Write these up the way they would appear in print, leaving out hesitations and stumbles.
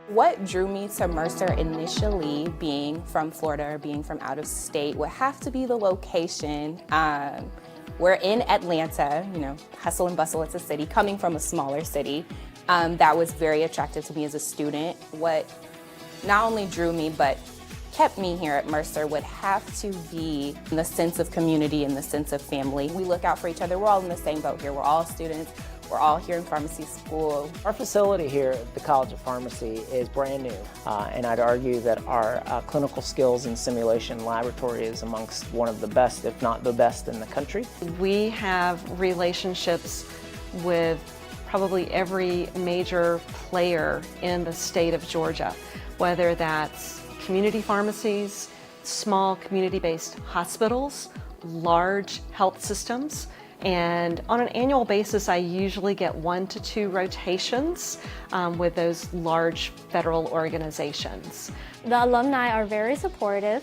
What drew me to Mercer initially, being from Florida or being from out of state, would have to be the location. We're in Atlanta, hustle and bustle, it's a city, coming from a smaller city. That was very attractive to me as a student. What not only drew me, but kept me here at Mercer would have to be the sense of community and the sense of family. We look out for each other. We're all in the same boat here. We're all students. We're all here in pharmacy school. Our facility here at the College of Pharmacy is brand new, and I'd argue that our clinical skills and simulation laboratory is amongst one of the best, if not the best, in the country. We have relationships with probably every major player in the state of Georgia, whether that's community pharmacies, small community-based hospitals, large health systems. And on an annual basis, I usually get 1 to 2 rotations with those large federal organizations. The alumni are very supportive.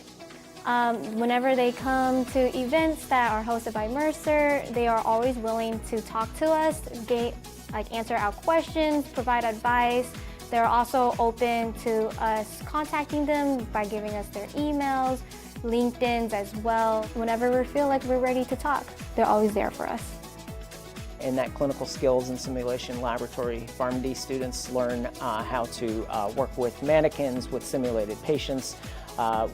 Whenever they come to events that are hosted by Mercer, they are always willing to talk to us, answer our questions, provide advice. They're also open to us contacting them by giving us their emails, LinkedIn's as well. Whenever we feel like we're ready to talk, they're always there for us. In that clinical skills and simulation laboratory, PharmD students learn how to work with mannequins, with simulated patients,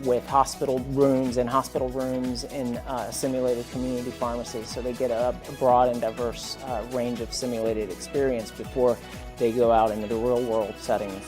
with hospital rooms in simulated community pharmacies. So they get a broad and diverse range of simulated experience before they go out into the real world settings.